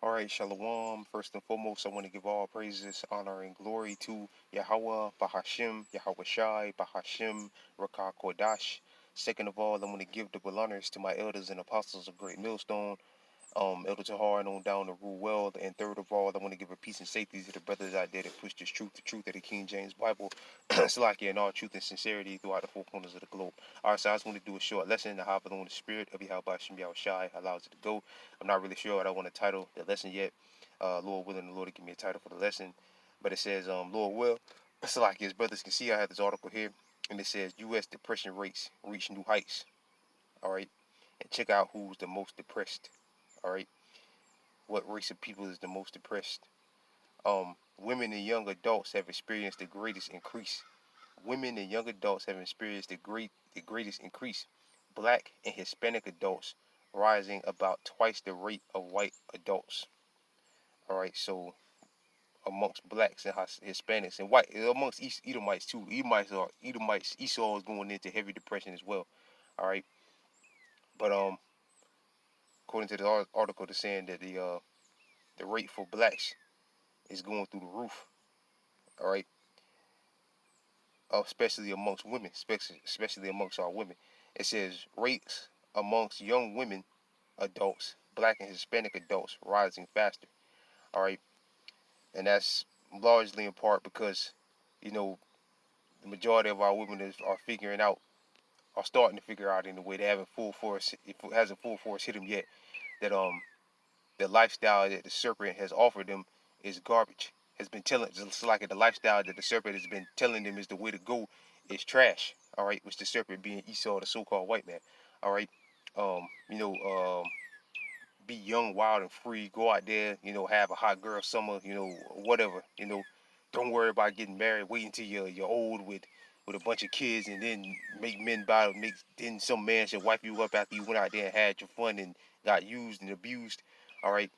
All right, Shalom. First and foremost, I want to give all praises, honor, and glory to Yahweh, Bahashim, Yahweh Shai, Bahashim, Rakah Kodash. Second of all, I want to give double honors to my elders and apostles of Great Millstone, Elder Tahar and on down to rule well. And third of all, I want to give a peace and safety to the brothers out there that push this truth, the truth of the King James Bible, Salakia, and all truth and sincerity throughout the four corners of the globe. All right, so I just want to do a short lesson to hop on the spirit of Yahweh Shem Yahweh Shai allows it to go. I'm not really sure what I want to title the lesson yet. Lord willing, the Lord to give me a title for the lesson. But it says, Lord will. Salakia, as brothers can see, I have this article here, and it says U.S. depression rates reach new heights. All right, and check out who's the most depressed. All right, what race of people is the most depressed? Women and young adults have experienced the greatest increase. Women and young adults have experienced the greatest increase. Black and Hispanic adults rising about twice the rate of white adults. All right, so amongst blacks and Hispanics and white, amongst Edomites too. Edomites. Esau is going into heavy depression as well. All right, but according to the article, they're saying that the rate for blacks is going through the roof. All right, especially amongst women, especially amongst our women. It says rates amongst young women, adults, black and Hispanic adults rising faster. All right, and that's largely in part because, you know, the majority of our women are figuring out, are starting to figure out in a way they haven't full force, it hasn't full force hit them yet, that the lifestyle that the serpent has offered them is garbage. Has been telling, just like the lifestyle that the serpent has been telling them is the way to go is trash. All right, which the serpent being Esau, the so-called white man. All right, you know, be young, wild, and free. Go out there, you know, have a hot girl summer, you know, whatever. You know, don't worry about getting married. Wait until you're old with a bunch of kids, and then make then some man should wipe you up after you went out there and had your fun and got used and abused. All right,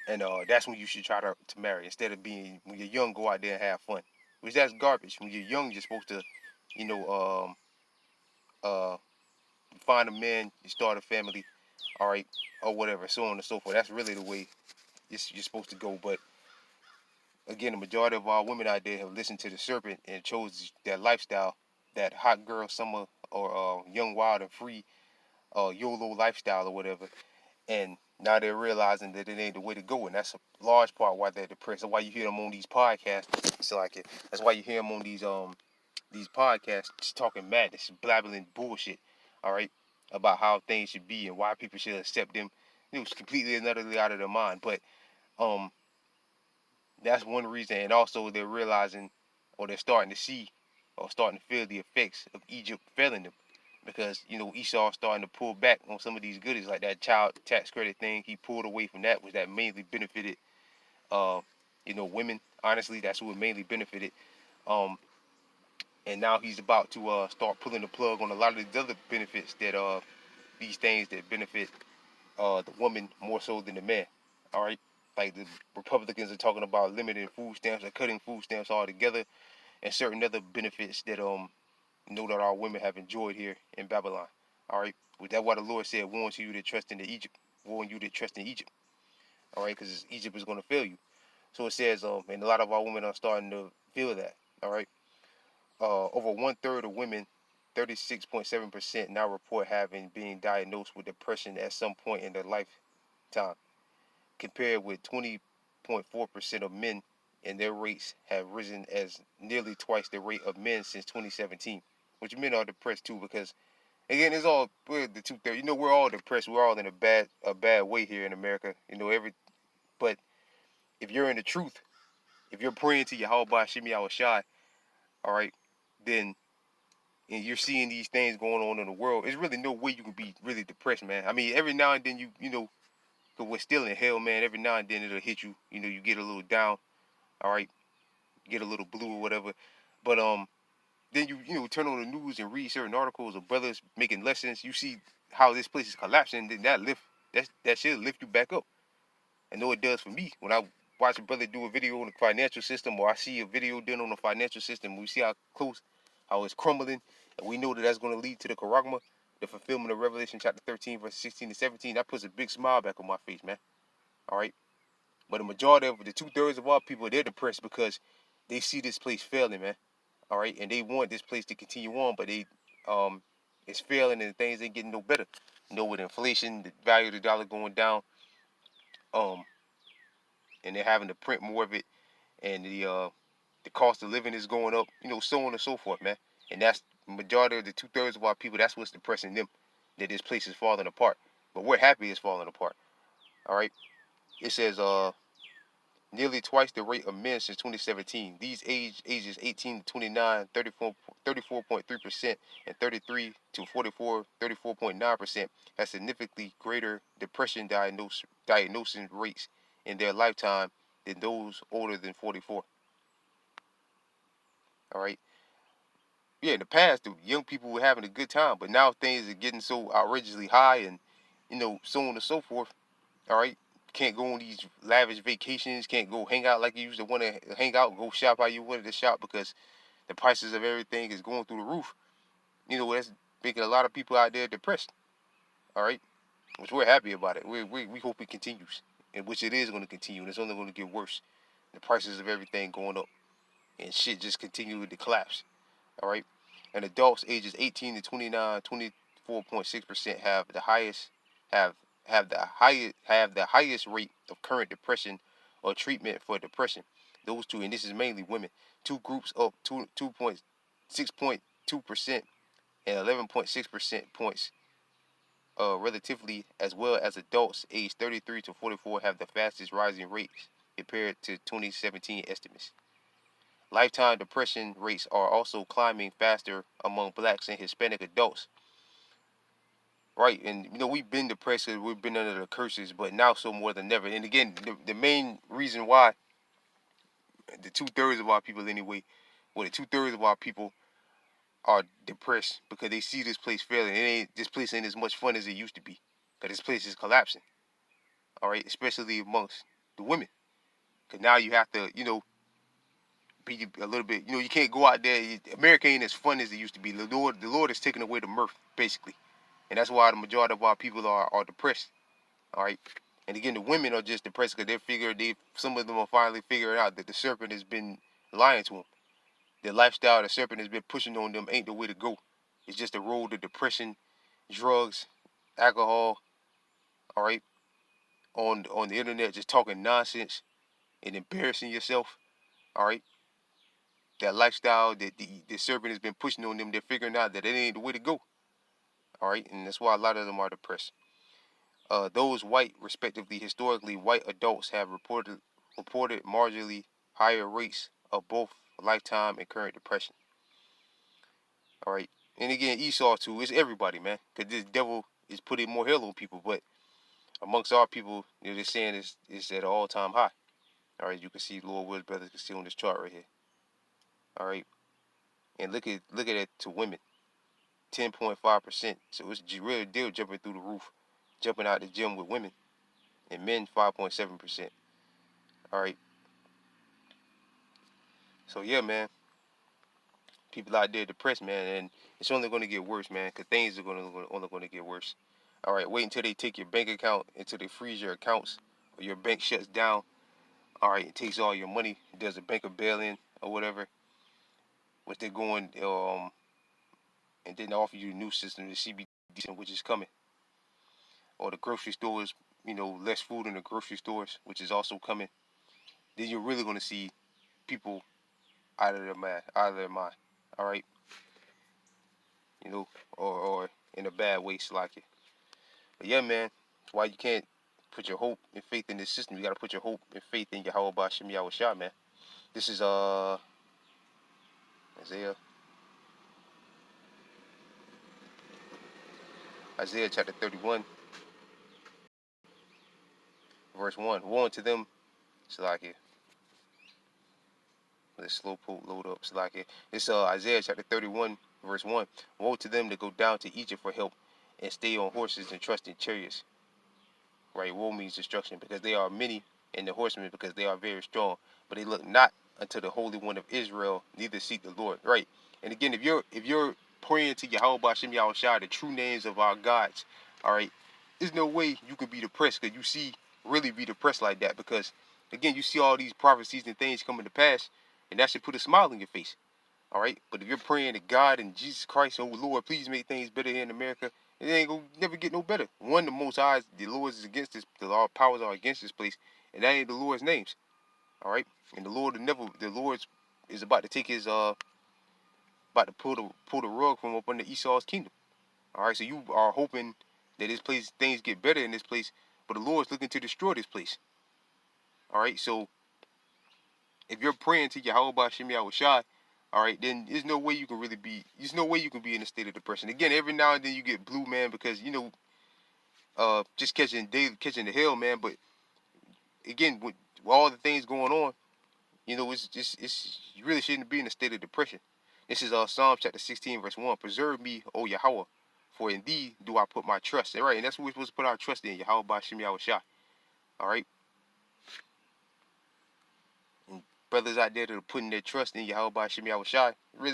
and that's when you should try to marry instead of being when you're young. Go out there and have fun, which that's garbage. When you're young, you're supposed to, you know, uh, find a man, you start a family, all right, or whatever, so on and so forth. That's really the way you're supposed to go. But again, the majority of our women out there have listened to the serpent and chose that lifestyle, that hot girl summer or young, wild, and free YOLO lifestyle or whatever. And now they're realizing that it ain't the way to go, and that's a large part why they're depressed. That's why you hear them on these podcasts. It's like it. That's why you hear them on these podcasts just talking madness, blabbling bullshit. All right, about how things should be and why people should accept them. It was completely and utterly out of their mind. But um, that's one reason, and also they're realizing, or they're starting to see, or starting to feel the effects of Egypt failing them, because you know Esau's starting to pull back on some of these goodies, like that child tax credit thing. He pulled away from that, which that mainly benefited, uh, you know, women. Honestly, that's who it mainly benefited. Um, and now he's about to start pulling the plug on a lot of these other benefits that these things that benefit the woman more so than the man. All right, like the Republicans are talking about limiting food stamps or cutting food stamps altogether, and certain other benefits that you know that our women have enjoyed here in Babylon. All right, with that, what the Lord said, warns you to trust in the Egypt, warn you to trust in Egypt. All right, because Egypt is going to fail you. So it says, and a lot of our women are starting to feel that. All right, over one third of women, 36.7% now report having been diagnosed with depression at some point in their lifetime, compared with 20.4% of men, and their rates have risen as nearly twice the rate of men since 2017. Which men are depressed too, because again, it's all we're the two thirds. You know, we're all depressed. We're all in a bad way here in America. You know, but if you're in the truth, if you're praying to Yahweh Shemi Awashai, all right, then and you're seeing these things going on in the world, there's really no way you can be really depressed, man. I mean, every now and then you know, because we're still in hell, man. Every now and then it'll hit you. You know, you get a little down, all right, get a little blue or whatever. But then you know turn on the news and read certain articles of brothers making lessons. You see how this place is collapsing. Then that should lift you back up. I know it does for me when I watch a brother do a video on the financial system, or I see a video done on the financial system. We see how close, how it's crumbling, and we know that that's going to lead to the charagma, the fulfillment of Revelation chapter 13, verse 16 to 17. That puts a big smile back on my face, man. All right. But the majority of the 2/3 of our people, they're depressed because they see this place failing, man. All right, and they want this place to continue on, but um it's failing and things ain't getting no better. With inflation, the value of the dollar going down, um, and they're having to print more of it, and the cost of living is going up, so on and so forth, man. And that's the majority of the 2/3 of our people. That's what's depressing them, that this place is falling apart. But we're happy it's falling apart. All right. It says nearly twice the rate of men since 2017. These ages 18 to 29, 34.3%, and 33 to 44, 34.9% have significantly greater depression diagnosing rates in their lifetime than those older than 44. All right. Yeah, in the past, the young people were having a good time, but now things are getting so outrageously high, and so on and so forth. All right, can't go on these lavish vacations, can't go hang out like you used to want to hang out, go shop how you wanted to shop because the prices of everything is going through the roof. That's making a lot of people out there depressed. All right, which we're happy about it. We hope it continues, and which it is going to continue, and it's only going to get worse. The prices of everything going up, and shit just continuing to collapse. All right, and adults ages 18 to 29, 24.6% have have the highest rate of current depression or treatment for depression. Those two, and this is mainly women. Two groups up 6.2% and 11.6% points, relatively, as well as adults aged 33 to 44 have the fastest rising rates compared to 2017 estimates. Lifetime depression rates are also climbing faster among blacks and Hispanic adults. Right, and we've been depressed because we've been under the curses, but now so more than ever. And again, the main reason why the 2/3 of our people, anyway, well, the 2/3 of our people are depressed because they see this place failing. This place ain't as much fun as it used to be, because this place is collapsing. All right, especially amongst the women, because now you have to, be a little bit. You can't go out there. America ain't as fun as it used to be. The Lord is taking away the mirth, basically, and that's why the majority of our people are depressed. All right. And again, the women are just depressed because some of them are finally figuring out that the serpent has been lying to them. The lifestyle the serpent has been pushing on them ain't the way to go. It's just a road to depression, drugs, alcohol. All right. On the internet, just talking nonsense and embarrassing yourself. All right. That lifestyle that the serpent has been pushing on them, they're figuring out that it ain't the way to go. All right. And that's why a lot of them are depressed. Those white, respectively, historically white adults have reported marginally higher rates of both lifetime and current depression. All right, and again, Esau too. It's everybody, man, because this devil is putting more hell on people. But amongst our people, they're saying it's at an all-time high. All right, you can see Lord Will's brothers can see on this chart right here. All right, and look at it to women, 10.5%. So it's really deal jumping through the roof, jumping out the gym with women, and men 5.7%. All right. So yeah, man, people out there depressed, man, and it's only going to get worse, man, because things are only going to get worse. All right, wait until they take your bank account, until they freeze your accounts, or your bank shuts down. All right, it takes all your money, does a bank of bail-in or whatever, which they're going, and then offer you a new system, the CBD system, which is coming, or the grocery stores, less food in the grocery stores, which is also coming. Then you're really going to see people out of their mind. All right, or in a bad way, like it. But yeah, man, that's why you can't put your hope and faith in this system. You gotta put your hope and faith in Yahweh Bashim Yahushua, man. This is Isaiah Isaiah chapter 31, verse 1. Woe unto them, Salakia. Let slow poke load up, Salakia. It's Isaiah chapter 31, verse 1. Woe to them that go down to Egypt for help and stay on horses and trust in chariots. Right, woe means destruction, because they are many, and the horsemen because they are very strong, but they look not unto the Holy One of Israel, neither seek the Lord. Right, and again, if you're praying to Yahweh Bashim Yahushua, the true names of our gods, all right, there's no way you could be depressed, because you see really be depressed like that, because Again, you see all these prophecies and things coming to pass, and that should put a smile on your face. All right, but if you're praying to God and Jesus Christ, oh Lord, please make things better here in America, it ain't gonna never get no better. One, the Most High, the Lord is against this. The law powers are against this place, and that ain't the Lord's names. All right, and the Lord the Lord is about to take his about to pull the rug from up under Esau's kingdom. All right, so you are hoping that this place things get better in this place, but the Lord's looking to destroy this place. All right, so if you're praying to Yahweh Shem Yahushai, all right, then there's no way you can really be. There's no way you can be in a state of depression. Again, every now and then you get blue, man, because just catching the hell, man. But again, with all the things going on, it's you really shouldn't be in a state of depression. This is Psalm chapter 16, verse 1. Preserve me, O Yahweh, for in thee do I put my trust. All right, and that's what we're supposed to put our trust in, Yahweh Shem Yahushai. All right. And brothers out there that are putting their trust in Yahweh Shem Yahushai, really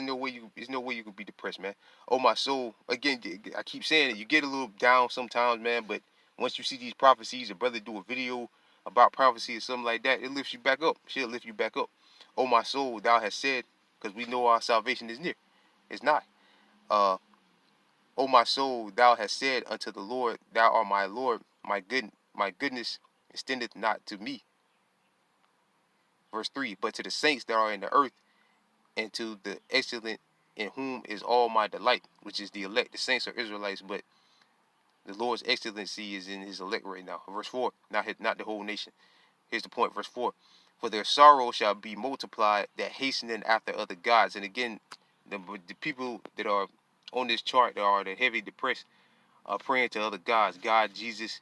there's no way you can be depressed, man. Oh my soul, again, I keep saying it, you get a little down sometimes, man, but once you see these prophecies, a brother do a video about prophecy or something like that, it lifts you back up. She'll lift you back up. Oh my soul, thou hast said, because we know our salvation is near. It's not. O my soul, thou hast said unto the Lord, thou art my Lord, my goodness extendeth not to me. Verse 3, but to the saints that are in the earth, and to the excellent in whom is all my delight, which is the elect. The saints are Israelites, but the Lord's excellency is in his elect right now. Verse 4, not the whole nation. Here's the point, verse 4. For their sorrow shall be multiplied that hastening after other gods. And again, the people that are on this chart that are the heavy depressed are praying to other gods. God, Jesus,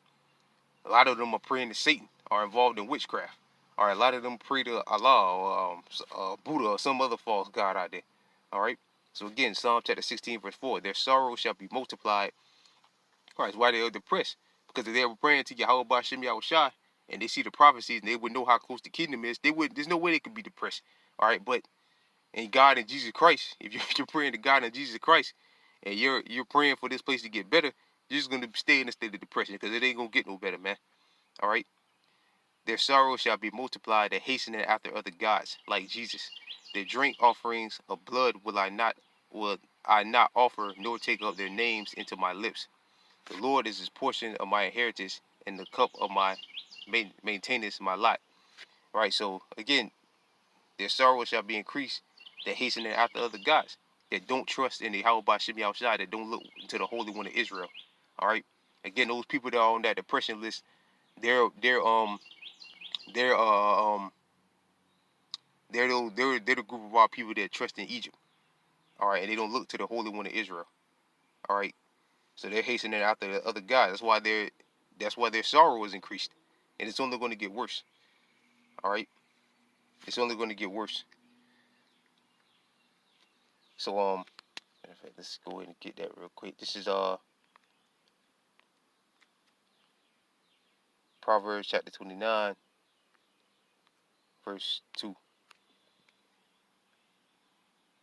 a lot of them are praying to Satan, are involved in witchcraft. All right, a lot of them pray to Allah or Buddha or some other false god out there. All right. So again, Psalm chapter 16, verse 4. Their sorrow shall be multiplied. All right, why they are depressed? Because if they were praying to Yahweh Shem Yahushai and they see the prophecies and they would know how close the kingdom is, there's no way they could be depressed. All right, but in God and Jesus Christ, if you're praying to God and Jesus Christ and you're praying for this place to get better, you're just gonna stay in a state of depression because it ain't gonna get no better, man. All right. Their sorrow shall be multiplied and hastening after other gods, like Jesus. Their drink offerings of blood will I not offer, nor take up their names into my lips. The Lord is his portion of my inheritance, and the cup of my maintenance my lot. All right, so again, their sorrow shall be increased, that hastening after other gods, that don't trust in the Yahweh Shem Yahushai, that don't look to the Holy One of Israel. All right, again, those people that are on that depression list, they're they're um they're uh um they're the group of our people that trust in Egypt. All right, and they don't look to the Holy One of Israel. All right, so they're hastening after the other guys. That's why their sorrow is increased, and it's only going to get worse. All right, it's only going to get worse. So in fact, let's go ahead and get that real quick. This is Proverbs chapter 29, verse 2.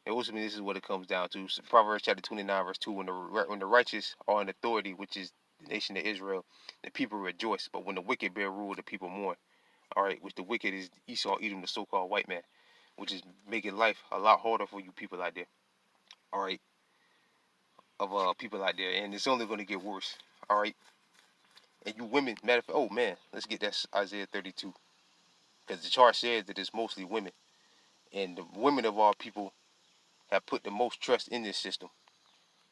And ultimately, this is what it comes down to. So Proverbs chapter 29, verse 2. When the righteous are in authority, which is the nation of Israel, the people rejoice. But when the wicked bear rule, the people mourn. All right, which the wicked is Esau, Edom, the so-called white man, which is making life a lot harder for you people out there. All right, of people out there, and it's only going to get worse. All right, and you women, matter of fact, oh man, let's get that Isaiah 32, because the chart says that it's mostly women, and the women of our people have put the most trust in this system,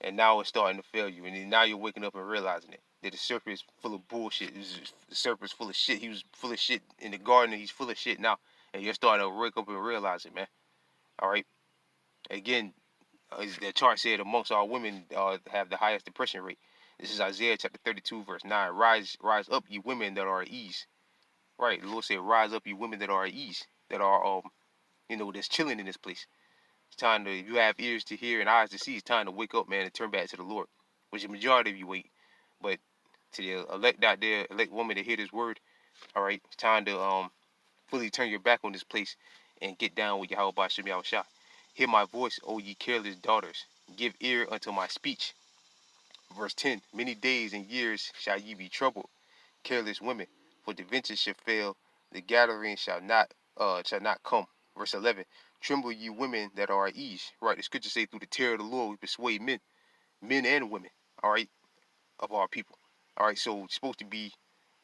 and now it's starting to fail you, and then now you're waking up and realizing it. That the serpent is full of bullshit. The serpent's full of shit. He was full of shit in the garden, and he's full of shit now, and you're starting to wake up and realize it, man. All right. Again, the chart said amongst all women have the highest depression rate. This is Isaiah chapter 32, verse 9. Rise up, ye women that are at ease. Right. The Lord said, rise up, ye women that are at ease, that are that's chilling in this place. It's time to, if you have ears to hear and eyes to see, it's time to wake up, man, and turn back to the Lord. Which the majority of you wait. But to the elect out there, elect woman to hear this word, all right, it's time to fully turn your back on this place and get down with Yahweh Shem Yahushua. Hear my voice, O ye careless daughters. Give ear unto my speech. Verse 10. Many days and years shall ye be troubled, careless women, for the venture shall fail the gathering shall not come. Verse 11, tremble ye women that are at ease. Right, the scripture say through the terror of the Lord we persuade men and women, all right, of our people. All right, so it's supposed to be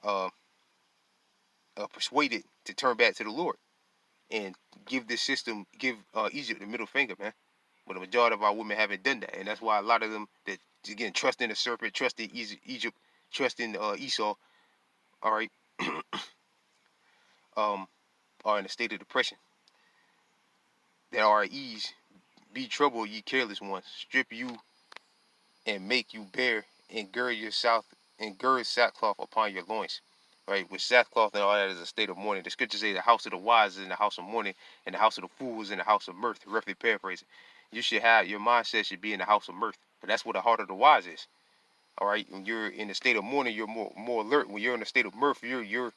uh, persuaded to turn back to the Lord and give Egypt the middle finger, man. But the majority of our women haven't done that, and that's why a lot of them that again trust in the serpent, trust in Egypt, trust in Esau, all right, are in a state of depression. That are at ease, be troubled, ye careless ones, strip you and make you bare, and gird sackcloth upon your loins. Right, with sackcloth and all that is a state of mourning. The scriptures say the house of the wise is in the house of mourning, and the house of the fools is in the house of mirth. Roughly paraphrasing, you should have your mindset should be in the house of mirth, but that's where the heart of the wise is. All right, when you're in a state of mourning, you're more alert. When you're in a state of mirth, your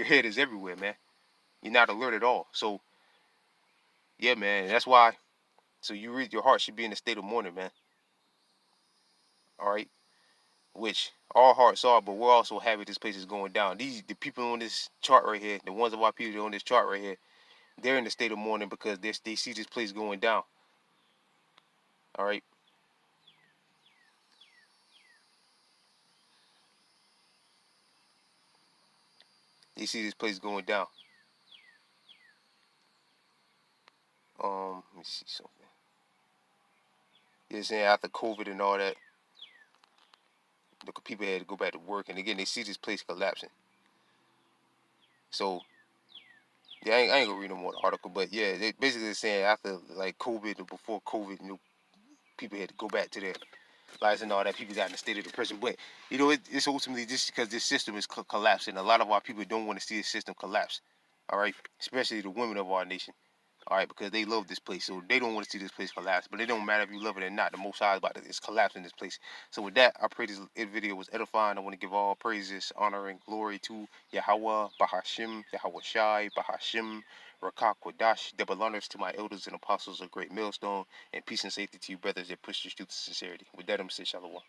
head is everywhere, man. You're not alert at all. So yeah, man, that's why. So your heart should be in a state of mourning, man. All right, which all hearts are, but we're also happy this place is going down. The people on this chart right here, the ones of our people on this chart right here, they're in the state of mourning because they see this place going down. All right, they see this place going down. Let me see something. You're saying after COVID and all that, the people had to go back to work, and again they see this place collapsing. So yeah, I ain't gonna read no more the article, but yeah, they basically saying after like COVID and before COVID, people had to go back to their lives and all that. People got in a state of depression, but it's ultimately just because this system is collapsing. A lot of our people don't want to see the system collapse. All right, especially the women of our nation. All right, because they love this place, so they don't want to see this place collapse. But it don't matter if you love it or not. The Most High is about to is collapsing this place. So with that, I pray this video was edifying. I want to give all praises, honor, and glory to Yahweh, Bahashim, Yahweh Shai, Bahashim, Rakak Wadash, double honors to my elders and apostles of Great Millstone, and peace and safety to you brothers that push the truth to sincerity. With that, I'm going to say Shalom.